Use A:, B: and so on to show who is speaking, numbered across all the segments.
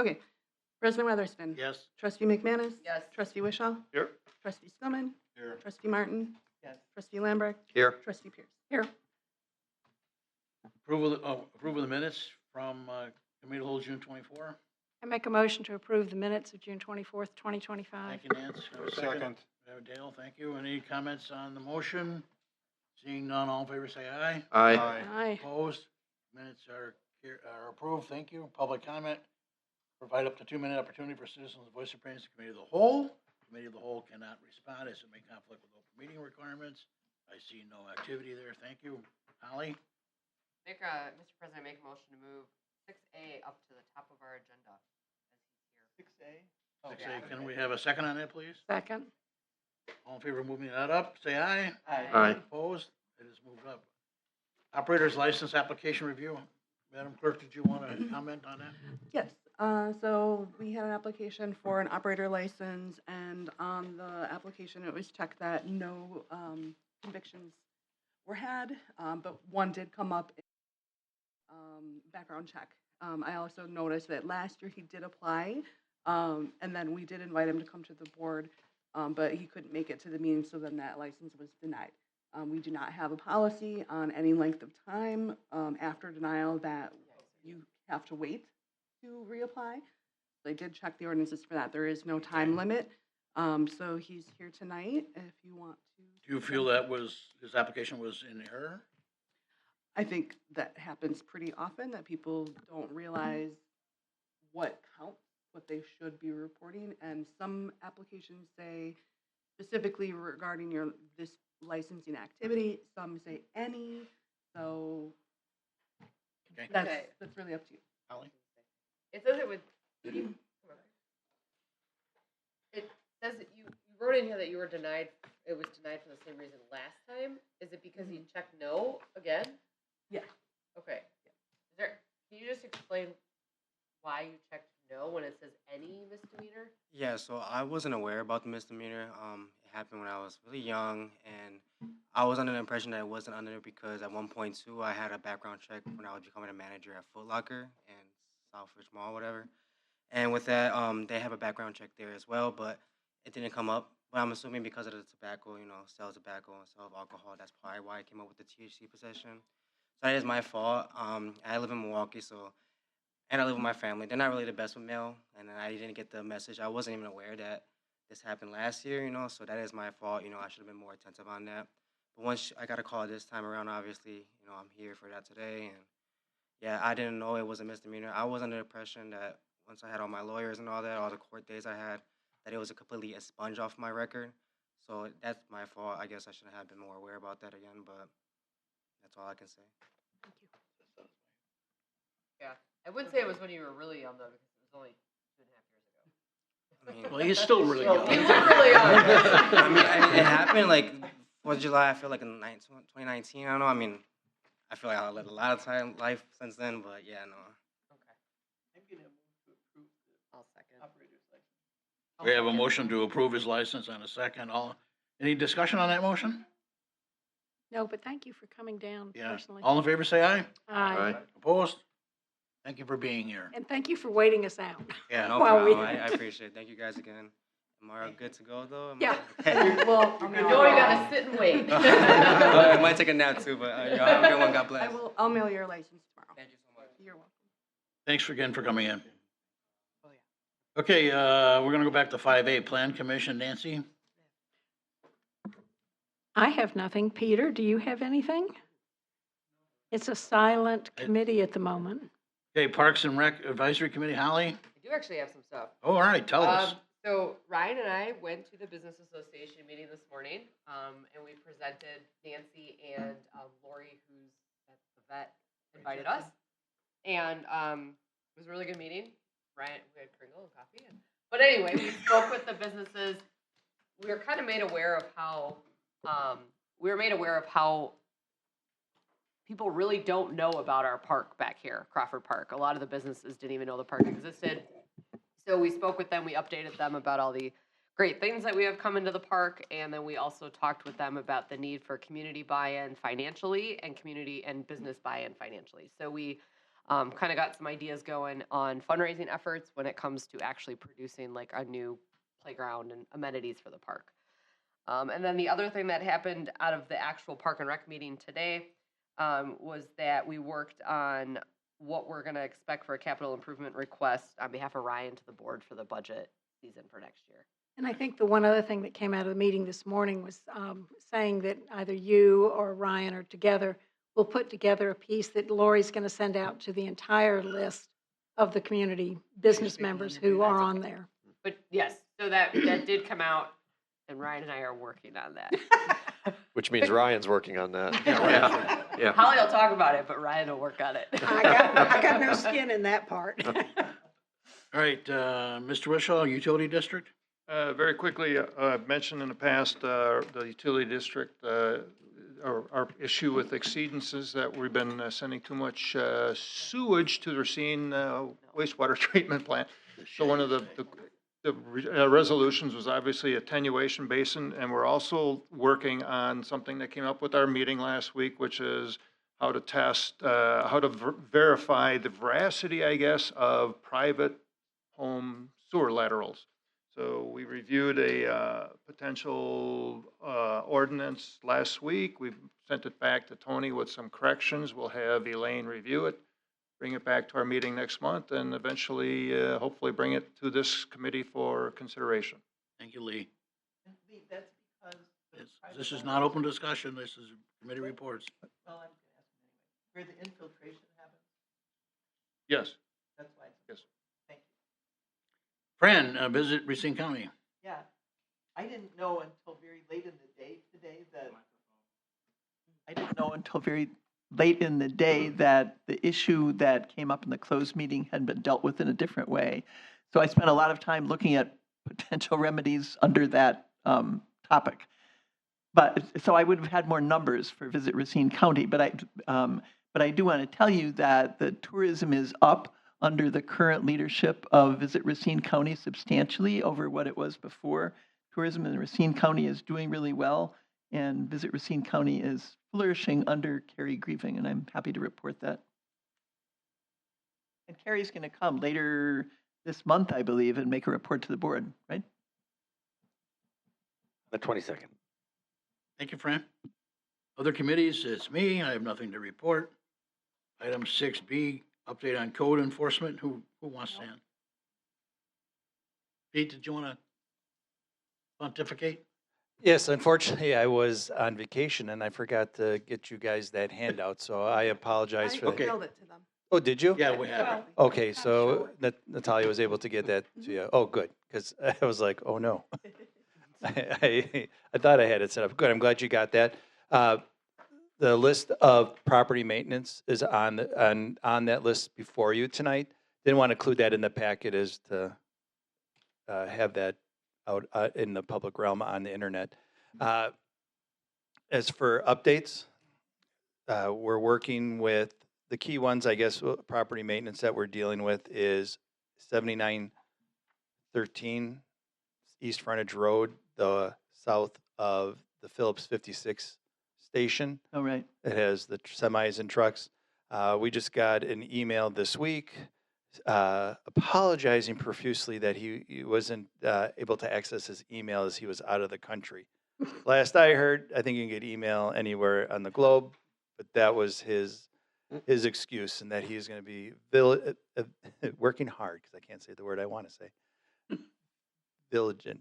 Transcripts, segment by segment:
A: Okay. President Weatherspoon.
B: Yes.
A: Trustee McManus.
C: Yes.
A: Trustee Wishaw.
B: Here.
A: Trustee Stillman.
B: Here.
A: Trustee Martin.
C: Yes.
A: Trustee Lambrecht.
B: Here.
A: Trustee Pierce. Here.
B: Approval of the minutes from committee of the whole June 24.
D: I make a motion to approve the minutes of June 24th, 2025.
B: Thank you, Nance. Have a second. Dale, thank you. Any comments on the motion? Seeing none, all in favor say aye.
D: Aye.
B: Opposed? Minutes are approved. Thank you. Public comment. Provide up to 2-minute opportunity for citizens to voice their opinions to committee of the whole. Committee of the whole cannot respond as it may conflict with open meeting requirements. I see no activity there. Thank you. Holly?
C: Mr. President, make a motion to move 6A up to the top of our agenda. As he's here.
B: 6A.
C: 6A.
B: Can we have a second on that, please?
D: Second.
B: All in favor of moving that up, say aye.
D: Aye.
B: Opposed? It is moved up. Operator's license application review. Madam Clerk, did you want to comment on that?
A: Yes. So we had an application for an operator license, and on the application, it was checked that no convictions were had, but one did come up in background check. I also noticed that last year he did apply, and then we did invite him to come to the board, but he couldn't make it to the meeting, so then that license was denied. We do not have a policy on any length of time after denial that you have to wait to reapply. They did check the ordinances for that. There is no time limit. So he's here tonight if you want to.
B: Do you feel that his application was in error?
A: I think that happens pretty often, that people don't realize what counts, what they should be reporting. And some applications say specifically regarding this licensing activity, some say any. So
B: Okay.
A: that's really up to you.
B: Holly?
C: It says it would. It says that you wrote in here that you were denied. It was denied for the same reason last time. Is it because you checked no again?
A: Yeah.
C: Okay. Can you just explain why you checked no when it says any misdemeanor?
E: Yeah, so I wasn't aware about the misdemeanor. It happened when I was really young, and I was under the impression that it wasn't under it because at one point too, I had a background check when I was becoming a manager at Foot Locker and Southbridge Mall, whatever. And with that, they have a background check there as well, but it didn't come up. But I'm assuming because of the tobacco, sell tobacco and sell alcohol, that's probably why it came up with the THC possession. So that is my fault. I live in Milwaukee, and I live with my family. They're not really the best with mail, and I didn't get the message. I wasn't even aware that this happened last year, so that is my fault. I should have been more attentive on that. But once I got a call this time around, obviously, I'm here for that today. And yeah, I didn't know it was a misdemeanor. I was under the impression that once I had all my lawyers and all that, all the court days I had, that it was a completely expunged off my record. So that's my fault. I guess I should have been more aware about that again, but that's all I can say.
D: Thank you.
C: Yeah. I would say it was when you were really young though, because it was only 2.5 years ago.
E: I mean,
B: Well, he's still really young.
C: You were really young.
E: I mean, it happened like 4th of July. I feel like in 2019. I don't know. I mean, I feel like I lived a lot of life since then, but yeah, no.
C: Okay. I'll second.
B: We have a motion to approve his license and a second. Any discussion on that motion?
D: No, but thank you for coming down
B: Yeah.
D: personally.
B: All in favor, say aye.
D: Aye.
B: Opposed? Thank you for being here.
D: And thank you for waiting us out.
B: Yeah.
E: No
D: Well,
E: problem. I appreciate it. Thank you guys again. Am I good to go though?
D: Yeah.
A: Well,
C: You only gotta sit and wait.
E: I might take a nap too, but y'all have a good one. God bless.
A: I'll mail your license tomorrow.
E: Thank you so much.
A: You're welcome.
B: Thanks again for coming in.
C: Oh, yeah.
B: Okay, we're gonna go back to 5A, Plan Commission. Nancy?
D: I have nothing. Peter, do you have anything? It's a silent committee at the moment.
B: Okay, Parks and Rec Advisory Committee, Holly?
C: I do actually have some stuff.
B: Oh, all right, tell us.
C: So Ryan and I went to the Business Association meeting this morning, and we presented Nancy and Lori, who's at the vet, invited us. And it was a really good meeting. Ryan, we had Kringle and coffee. But anyway, we spoke with the businesses. We were kind of made aware of how people really don't know about our park back here, Crawford Park. A lot of the businesses didn't even know the park existed. So we spoke with them, we updated them about all the great things that we have come into the park, and then we also talked with them about the need for community buy-in financially and community and business buy-in financially. So we kind of got some ideas going on fundraising efforts when it comes to actually producing like a new playground and amenities for the park. And then the other thing that happened out of the actual Park and Rec meeting today was that we worked on what we're going to expect for a capital improvement request on behalf of Ryan to the board for the budget season for next year.
D: And I think the one other thing that came out of the meeting this morning was saying that either you or Ryan or together will put together a piece that Lori's going to send out to the entire list of the community business
B: speaking on
D: members
B: your
D: who
B: behalf?
D: are on there.
C: But yes, so that did come out, and Ryan and I are working on that.
F: Which means Ryan's working on that. Yeah.
C: Holly will talk about it, but Ryan will work on it.
D: I got no skin in that part.
B: All right, Mr. Wishaw, utility district?
G: Very quickly, I've mentioned in the past, the utility district, our issue with exceedances, that we've been sending too much sewage to the Racine wastewater treatment plant. So one of the resolutions was obviously attenuation basin, and we're also working on something that came up with our meeting last week, which is how to test, how to verify the veracity, I guess, of private home sewer laterals. So we reviewed a potential ordinance last week. We've sent it back to Tony with some corrections. We'll have Elaine review it, bring it back to our meeting next month, and eventually, hopefully bring it to this committee for consideration.
B: Thank you, Lee.
H: Lee, that's because.
B: This is not open discussion, this is committee reports.
H: Well, I'm gonna ask anyway. Where the infiltration happens,
G: Yes,
H: that's why.
G: yes.
H: Thank you.
B: Fran, visit Racine County.
H: Yeah, I didn't know until very late in the day today that. I didn't know until very late in the day that the issue that came up in the closed meeting had been dealt with in a different way. So I spent a lot of time looking at potential remedies under that topic. But, so I would have had more numbers for Visit Racine County, but I do want to tell you that the tourism is up under the current leadership of Visit Racine County substantially over what it was before. Tourism in Racine County is doing really well, and Visit Racine County is flourishing under Carrie Grieving, and I'm happy to report that. And Carrie's going to come later this month, I believe, and make a report to the board, right?
F: The 22nd.
B: Thank you, Fran. Other committees, it's me, I have nothing to report. Item 6B, update on code enforcement, who wants to end? Pete, did you want to pontificate?
I: Yes, unfortunately, I was on vacation and I forgot to get you guys that handout, so I apologize for
B: Okay.
I: that.
A: Emailed it to them.
I: Oh, did you?
B: Yeah, we have it.
I: Okay, so Natalia was able to get that to you. Oh, good, because I was like, oh, no. I thought I had it set up. Good, I'm glad you got that. The list of property maintenance is on that list before you tonight. Didn't want to include that in the packet as to have that out in the public realm on the internet. As for updates, we're working with the key ones, I guess, property maintenance that we're dealing with is 7913 East Frontage Road, the south of the Phillips 56 station.
H: Oh, right.
I: It has the semis and trucks. We just got an email this week apologizing profusely that he wasn't able to access his email as he was out of the country. Last I heard, I think you can get email anywhere on the globe, but that was his excuse, and that he's going to be working hard, because I can't say the word I want to say. Diligent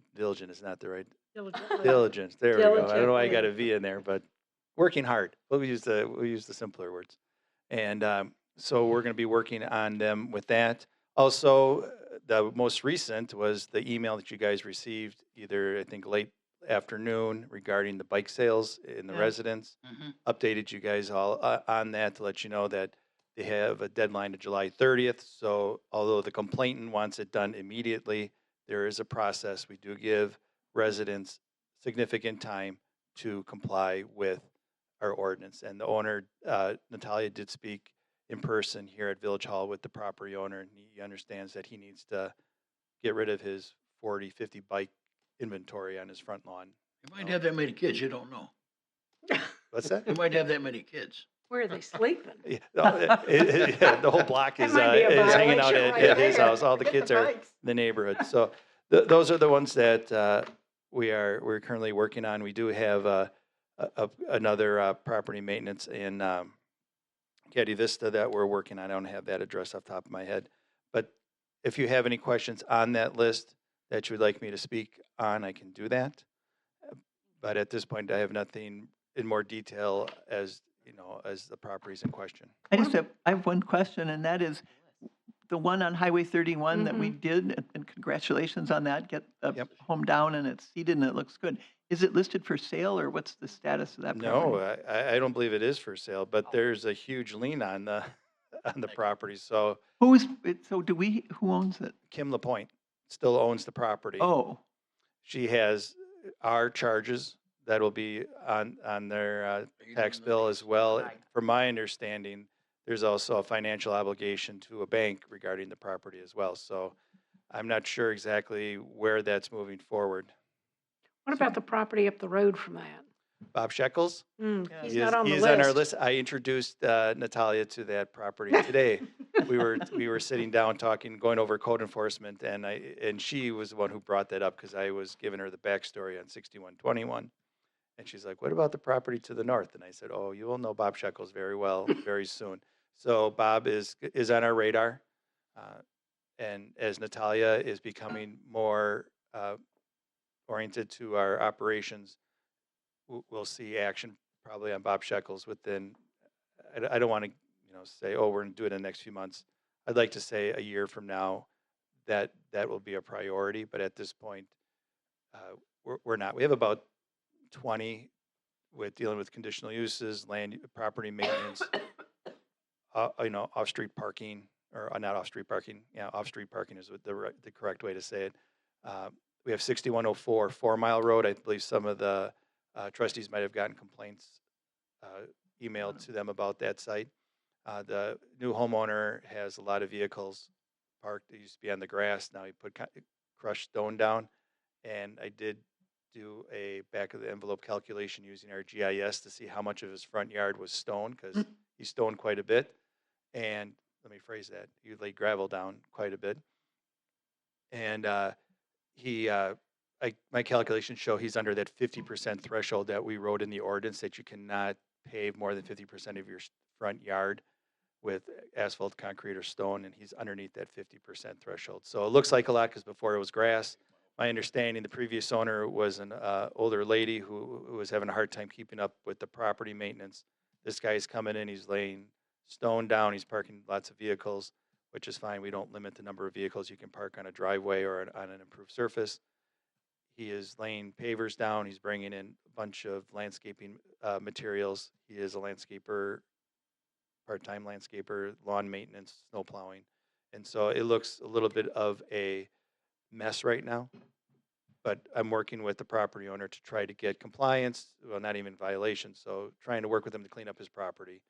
I: is not the right. Diligence. There we go. I don't know why I got a V in there, but working hard. We'll use the simpler words. And so we're going to be working on them with that. Also, the most recent was the email that you guys received either, I think, late afternoon regarding the bike sales in the
H: Yeah.
I: residence.
B: Mhm.
I: Updated you guys all on that to let you know that they have a deadline of July 30th. So although the complainant wants it done immediately, there is a process. We do give residents significant time to comply with our ordinance. And the owner, Natalia, did speak in person here at Village Hall with the property owner, and he understands that he needs to get rid of his 40, 50 bike inventory on his front lawn.
B: You might have that many kids, you don't know.
I: What's that?
B: You might have that many kids.
D: Where are they sleeping?
I: Yeah, no, yeah, the whole block
D: That
I: is,
D: might be a
I: is hanging out
D: violation
I: at,
D: right
I: at his
D: there.
I: house. All the
D: Forget
I: kids
D: the
I: are
D: bikes.
I: in the neighborhood. So those are the ones that we're currently working on. We do have another property maintenance in Caddy Vista that we're working on. I don't have that address off the top of my head. But if you have any questions on that list that you would like me to speak on, I can do that. But at this point, I have nothing in more detail as, you know, as the properties in question.
H: I have one question, and that is the one on Highway 31 that we did, and congratulations on that, get a
I: Yep.
H: home down and it's seated and it looks good. Is it listed for sale, or what's the status of that property?
I: No, I don't believe it is for sale, but there's a huge lien on the on the property. So
H: Who owns it?
I: Kim Lapointe still owns the property.
H: Oh,
I: She has our charges that will be on their tax bill as well. From my understanding, there's also a financial obligation to a bank regarding the property as well. So I'm not sure exactly where that's moving forward.
D: What about the property up the road from that?
I: Bob Shekels?
D: He's
I: He
D: not on
I: he
D: the
I: is on our
D: list.
I: list. I introduced Natalia to that property today. We were sitting down talking, going over code enforcement, and she was the one who brought that up because I was giving her the backstory on 6121. And she's like, "What about the property to the north?" And I said, "Oh, you will know Bob Shekels very well very soon." So Bob is on our radar, and as Natalia is becoming more oriented to our operations, we'll see action probably on Bob Shekels within. I don't want to, say, "Oh, we're going to do it in the next few months." I'd like to say a year from now that will be a priority. But at this point, we're not. We have about 20 with dealing with conditional uses, land, property maintenance, off-street parking, or not off-street parking. Yeah, off-street parking is the correct way to say it. We have 6104 4 Mile Road. I believe some of the trustees might have gotten complaints emailed to them about that site. The new homeowner has a lot of vehicles parked. They used to be on the grass. Now he put crushed stone down. And I did do a back of the envelope calculation using our GIS to see how much of his front yard was stone, because he stoned quite a bit. And let me phrase that. He laid gravel down quite a bit. And my calculations show he's under that 50% threshold that we wrote in the ordinance, that you cannot pave more than 50% of your front yard with asphalt, concrete, or stone, and he's underneath that 50% threshold. So it looks like a lot because before it was grass. My understanding, the previous owner was an older lady who was having a hard time keeping up with the property maintenance. This guy's coming in, he's laying stone down, he's parking lots of vehicles, which is fine. We don't limit the number of vehicles you can park on a driveway or on an improved surface. He is laying pavers down. He's bringing in a bunch of landscaping materials. He is a landscaper, part-time landscaper, lawn maintenance, snow plowing. And so it looks a little bit of a mess right now. But I'm working with the property owner to try to get compliance, well, not even violation. So trying to work with him to clean up his property.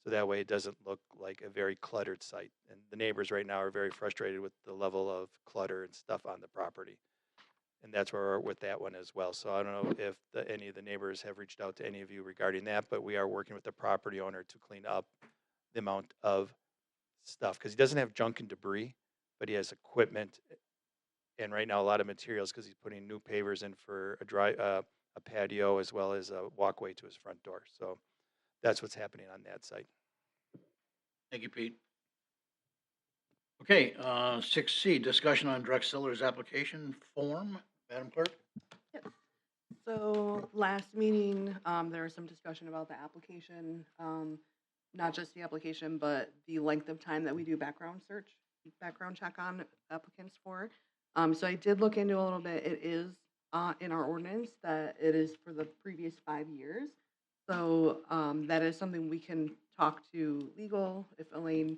I: So that way it doesn't look like a very cluttered site. And the neighbors right now are very frustrated with the level of clutter and stuff on the property. And that's where we're with that one as well. So I don't know if any of the neighbors have reached out to any of you regarding that, but we are working with the property owner to clean up the amount of stuff. Because he doesn't have junk and debris, but he has equipment. And right now a lot of materials, because he's putting new pavers in for a patio as well as a walkway to his front door. So that's what's happening on that site.
B: Thank you, Pete. Okay, 6C, discussion on Drexeller's application form. Madam Clerk?
A: So last meeting, there was some discussion about the application, not just the application, but the length of time that we do background check on applicants for. So I did look into a little bit. It is in our ordinance that it is for the previous 5 years. So that is something we can talk to legal if Elaine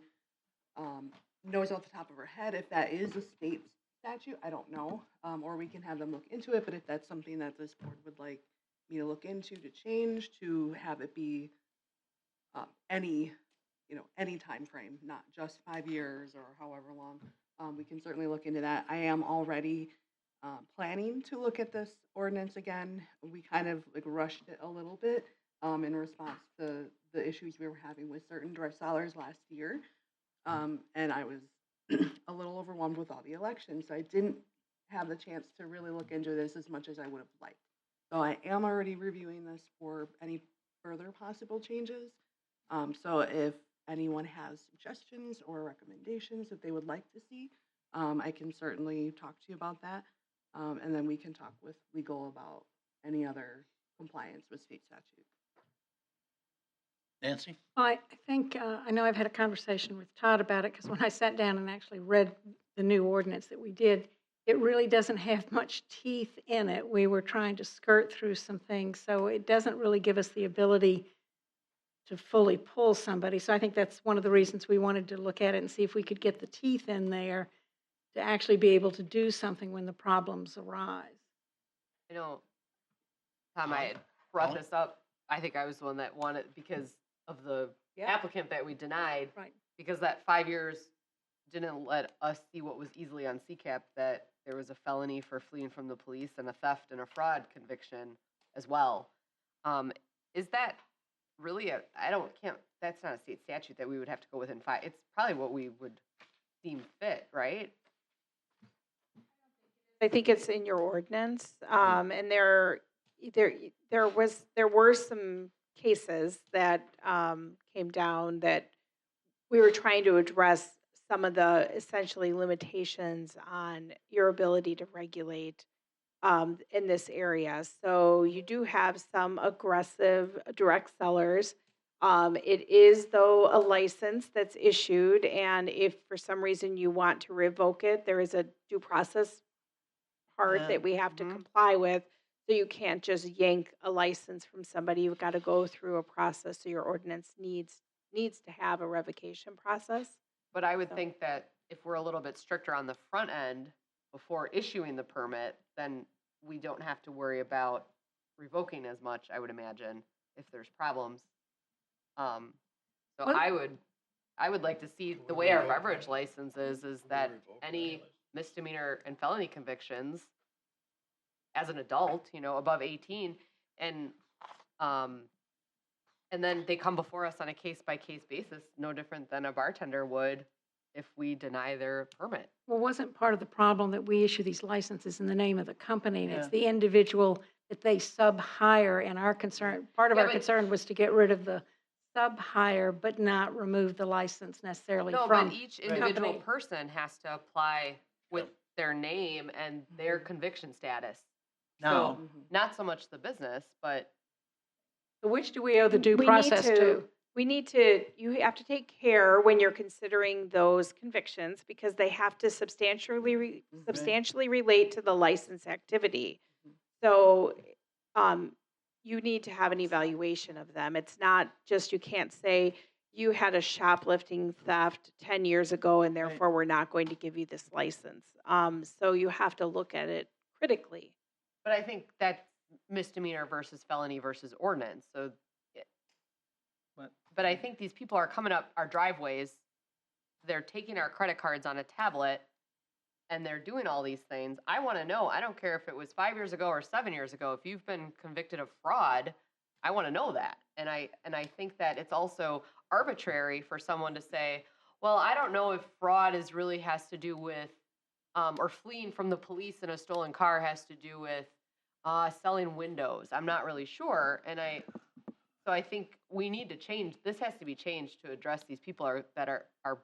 A: knows off the top of her head. If that is a state statute, I don't know. Or we can have them look into it. But if that's something that this board would like me to look into, to change, to have it be any time frame, not just 5 years or however long, we can certainly look into that. I am already planning to look at this ordinance again. We kind of rushed it a little bit in response to the issues we were having with certain drug sellers last year. And I was a little overwhelmed with all the elections, so I didn't have the chance to really look into this as much as I would have liked. So I am already reviewing this for any further possible changes. So if anyone has suggestions or recommendations that they would like to see, I can certainly talk to you about that. And then we can talk with legal about any other compliance with state statute.
B: Nancy?
D: I think, I know I've had a conversation with Todd about it, because when I sat down and actually read the new ordinance that we did, it really doesn't have much teeth in it. We were trying to skirt through some things, so it doesn't really give us the ability to fully pull somebody. So I think that's one of the reasons we wanted to look at it and see if we could get the teeth in there to actually be able to do something when the problems arise.
C: I know, Tom, I had brought this up. I think I was the one that wanted, because of the
D: Yeah.
C: applicant that we denied.
D: Right.
C: Because that 5 years didn't let us see what was easily on CCAP, that there was a felony for fleeing from the police and a theft and a fraud conviction as well. Is that really that's not a state statute that we would have to go within 5. It's probably what we would deem fit, right?
J: I think it's in your ordinance, and there were some cases that came down that we were trying to address some of the essentially limitations on your ability to regulate in this area. So you do have some aggressive direct sellers. It is, though, a license that's issued, and if for some reason you want to revoke it, there is a due process part
H: Yeah.
J: that we have to
C: Mhm.
J: comply with. So you can't just yank a license from somebody. You've got to go through a process. So your ordinance needs to have a revocation process.
C: But I would
J: So-
C: think that if we're a little bit stricter on the front end before issuing the permit, then we don't have to worry about revoking as much, I would imagine, if there's problems. So
D: What-
C: I would like to see the way our beverage license is that any misdemeanor and felony convictions as an adult, above 18, and then they come before us on a case-by-case basis, no different than a bartender would if we deny their permit.
D: Well, wasn't part of the problem that we issue these licenses in the name of the company, and it's
H: Yeah.
D: the individual that they sub-hire, and our concern, part of
C: Yeah,
D: our
C: but-
D: concern was to get rid of the sub-hire, but not remove the license necessarily
C: No,
D: from
C: but each individual
D: company.
C: person has to apply with their name and their conviction status.
B: Now,
C: So, not so much the business, but
D: So which do we owe the due
J: We need
D: process to?
J: you have to take care when you're considering those convictions, because they have to substantially relate to the license activity. So, you need to have an evaluation of them. It's not just, you can't say you had a shoplifting theft 10 years ago and
H: Right.
J: therefore we're not going to give you this license. So you have to look at it critically.
C: I think that's misdemeanor versus felony versus ordinance. So,
H: What?
C: but I think these people are coming up our driveways. They're taking our credit cards on a tablet, and they're doing all these things. I want to know. I don't care if it was 5 years ago or 7 years ago. If you've been convicted of fraud, I want to know that. And I think that it's also arbitrary for someone to say, well, I don't know if fraud really has to do with, or fleeing from the police in a stolen car has to do with selling windows. I'm not really sure. So I think we need to change. This has to be changed to address these people that are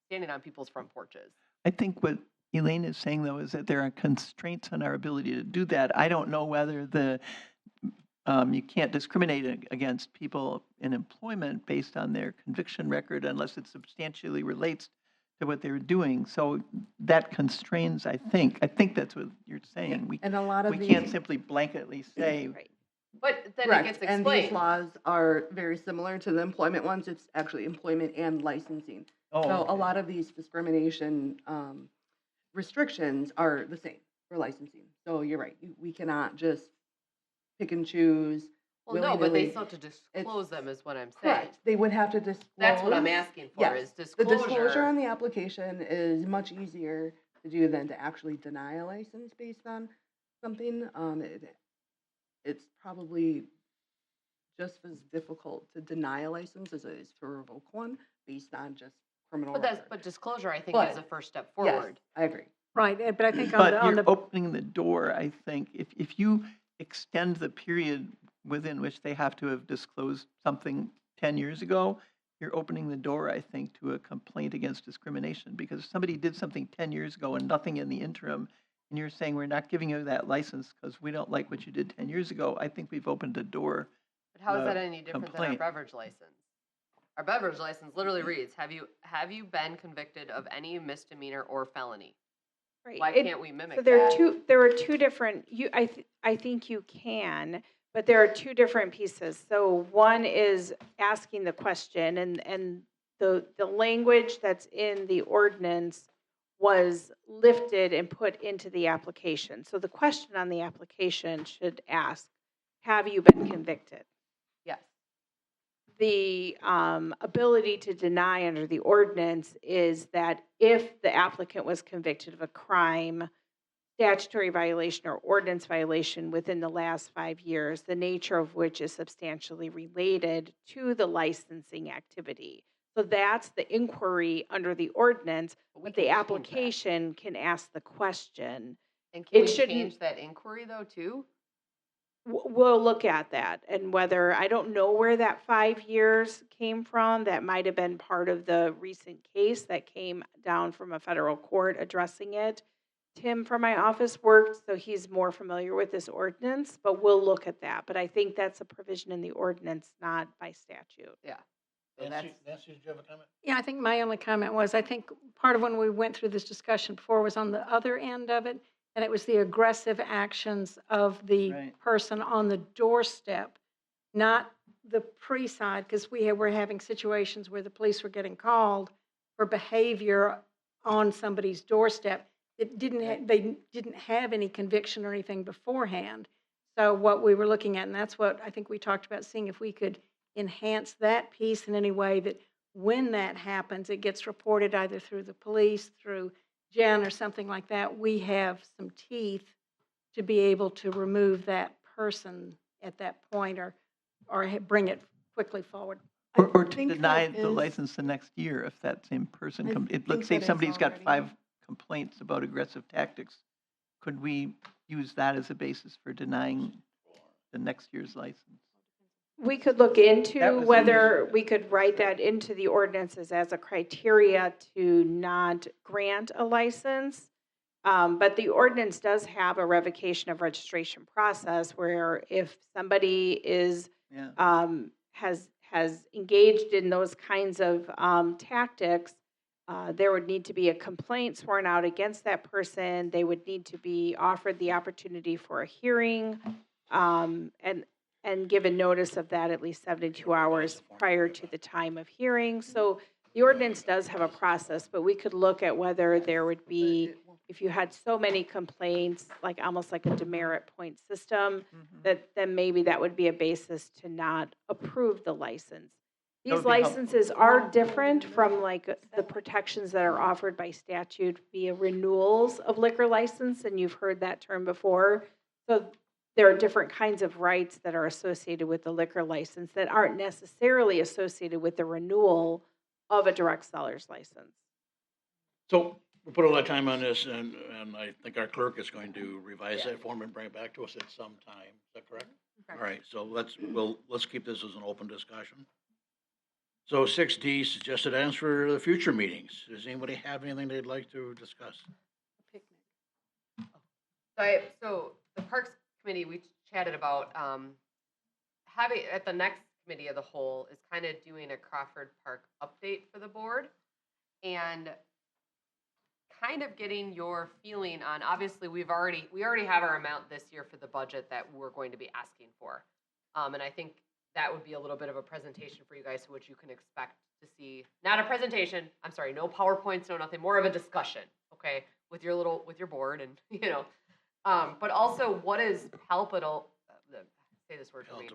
C: standing on people's front porches.
H: I think what Elaine is saying, though, is that there are constraints on our ability to do that. I don't know whether you can't discriminate against people in employment based on their conviction record unless it substantially relates to what they're doing. So that constrains, I think that's what you're saying.
A: And a lot of
H: We
A: these.
H: can't simply blanketly say,
J: Right.
C: But then
A: Correct,
C: it gets
A: and these
C: explained.
A: laws are very similar to the employment ones. It's actually employment and licensing.
H: oh,
A: So a
H: okay.
A: lot of these discrimination restrictions are the same for licensing. So you're right, we cannot just pick and choose.
C: Well, no, but they
A: willy-nilly.
C: still have to disclose them, is what I'm saying.
A: Correct, they would have to disclose.
C: That's what I'm asking for,
A: Yes,
C: is
A: The
C: disclosure.
A: disclosure on the application is much easier to do than to actually deny a license based on something. It's probably just as difficult to deny a license as it is to revoke one based on just criminal
C: But
A: record.
C: but disclosure, I think, is
A: But-
C: a first step
A: Yes,
C: forward.
A: I agree.
D: Right, but I think
H: But
D: on
H: you're
D: the,
H: opening the door, I think, if you extend the period within which they have to have disclosed something 10 years ago, you're opening the door, I think, to a complaint against discrimination. Because if somebody did something 10 years ago and nothing in the interim, and you're saying, we're not giving you that license because we don't like what you did 10 years ago, I think we've opened a door.
C: But how is
H: uh,
C: that any different than our
H: complaint.
C: beverage license? Our beverage license literally reads, have you been convicted of any misdemeanor or felony?
J: Right.
C: Why
J: It-
C: can't we mimic
J: So there are
C: that?
J: there are two different, I think you can, but there are two different pieces. So one is asking the question, and the language that's in the ordinance was lifted and put into the application. So the question on the application should ask, have you been convicted?
C: Yes.
J: The ability to deny under the ordinance is that if the applicant was convicted of a crime, statutory violation or ordinance violation within the last 5 years, the nature of which is substantially related to the licensing activity. So that's the inquiry under the ordinance,
C: we
J: but
C: can
J: the
C: change that.
J: application can ask the question.
C: And can
J: It
C: we
J: shouldn't-
C: change that inquiry though too?
J: We'll look at that and whether, I don't know where that 5 years came from. That might have been part of the recent case that came down from a federal court addressing it. Tim from my office worked, so he's more familiar with this ordinance, but we'll look at that. But I think that's a provision in the ordinance, not by statute.
C: Yeah. So
B: Nancy,
C: that's,
B: Nancy, did you have a comment?
D: yeah, I think my only comment was, I think part of when we went through this discussion before was on the other end of it, and it was the aggressive actions of the
H: Right.
D: person on the doorstep, not the pre-side, because were having situations where the police were getting called for behavior on somebody's doorstep. It didn't, they didn't have any conviction or anything beforehand. So what we were looking at, and that's what I think we talked about, seeing if we could enhance that piece in any way that when that happens, it gets reported either through the police, through Jen or something like that, we have some teeth to be able to remove that person at that point or bring it quickly forward.
H: Or to
A: think
H: deny
A: that
H: the
A: is-
H: license the next year if that same person
A: I
H: comes.
A: think
H: Let's say
A: that is
H: somebody's got
A: already-
H: 5 complaints about aggressive tactics. Could we use that as a basis for denying the next year's license?
J: We could look into
H: That was the
J: whether
H: issue.
J: we could write that into the ordinances as a criteria to not grant a license. But the ordinance does have a revocation of registration process where if somebody is,
H: Yeah.
J: has engaged in those kinds of tactics, there would need to be a complaint sworn out against that person. They would need to be offered the opportunity for a hearing, and given notice of that at least 72 hours prior to the time of hearing. So the ordinance does have a process, but we could look at whether there would be, if you had so many complaints, like almost like a demerit point system, that then maybe that would be a basis to not approve the license.
H: That
J: These
H: would be helpful.
J: licenses are different from like the protections that are offered by statute via renewals of liquor license, and you've heard that term before. So there are different kinds of rights that are associated with the liquor license that aren't necessarily associated with the renewal of a direct seller's license.
B: So we put a lot of time on this and I think our clerk is going to revise that form and bring it back to us at some time. Is that correct? All right, so let's keep this as an open discussion. So 6D, suggested items for the future meetings. Does anybody have anything they'd like to discuss?
C: So the Parks Committee, we chatted about, having, at the next committee of the whole, is kind of doing a Crawford Park update for the board. And kind of getting your feeling on, obviously, we already have our amount this year for the budget that we're going to be asking for. And I think that would be a little bit of a presentation for you guys, which you can expect to see. Not a presentation, I'm sorry, no PowerPoints, no nothing, more of a discussion, okay, with your board and, you know. But also what is palatable, say this word for me.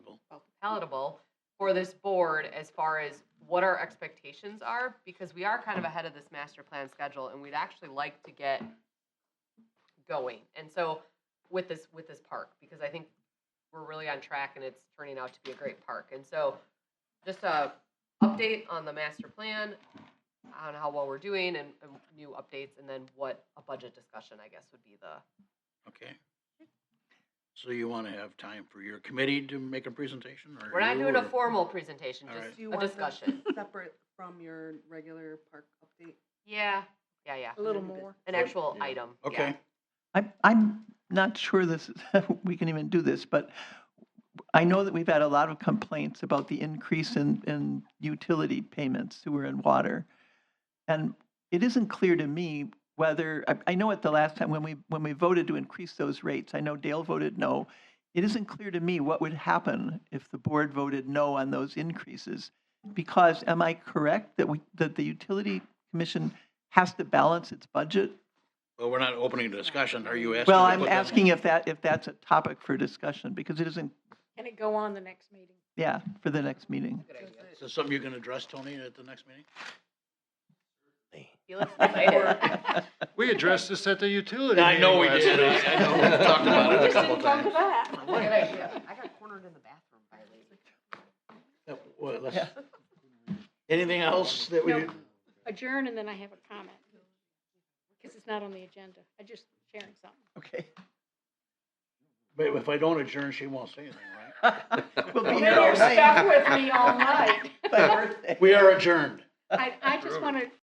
C: Palatable for this board as far as what our expectations are, because we are kind of ahead of this master plan schedule and we'd actually like to get going. And so with this park, because I think we're really on track and it's turning out to be a great park. And so just a update on the master plan, on how well we're doing and new updates, and then what a budget discussion, I guess, would be the.
B: Okay. So you want to have time for your committee to make a presentation, or?
C: We're not
B: you,
C: doing a
B: or-
C: formal presentation,
B: All
C: just
B: right.
A: Do you
C: a
A: want
C: discussion.
A: this separate from your regular park update?
C: Yeah.
D: A little more.
C: An actual item. yeah.
B: Okay.
H: I'm not sure this, we can even do this, but I know that we've had a lot of complaints about the increase in utility payments, sewer and water. And it isn't clear to me whether, I know at the last time when we voted to increase those rates, I know Dale voted no. It isn't clear to me what would happen if the board voted no on those increases. Because am I correct that the utility commission has to balance its budget?
B: Well, we're not opening the discussion. Are you asking?
H: Well,
B: to
H: I'm
B: put that-
H: asking if that's a topic for discussion, because it isn't,
D: Can it go on the next meeting?
H: yeah, for the next meeting.
C: Good idea.
B: Is this something you can address, Tony, at the next meeting?
C: He looks excited.
G: We addressed this at the utility
B: I know we
G: meeting
B: did.
G: last
B: I know, we've talked about it a couple of times.
C: Good idea. I got cornered in the bathroom by a lady.
B: Yeah, well, let's-
H: Yeah.
B: Anything else that we?
D: No. Adjourn, and then I have a comment, because it's not on the agenda. I just sharing something.
H: Okay.
B: But if I don't adjourn, she won't say anything, right?
H: We'll be
D: Well,
H: here
D: then
H: all
D: you're stuck
H: night.
D: with me all night.
H: My birthday.
B: We are adjourned.
D: I just want to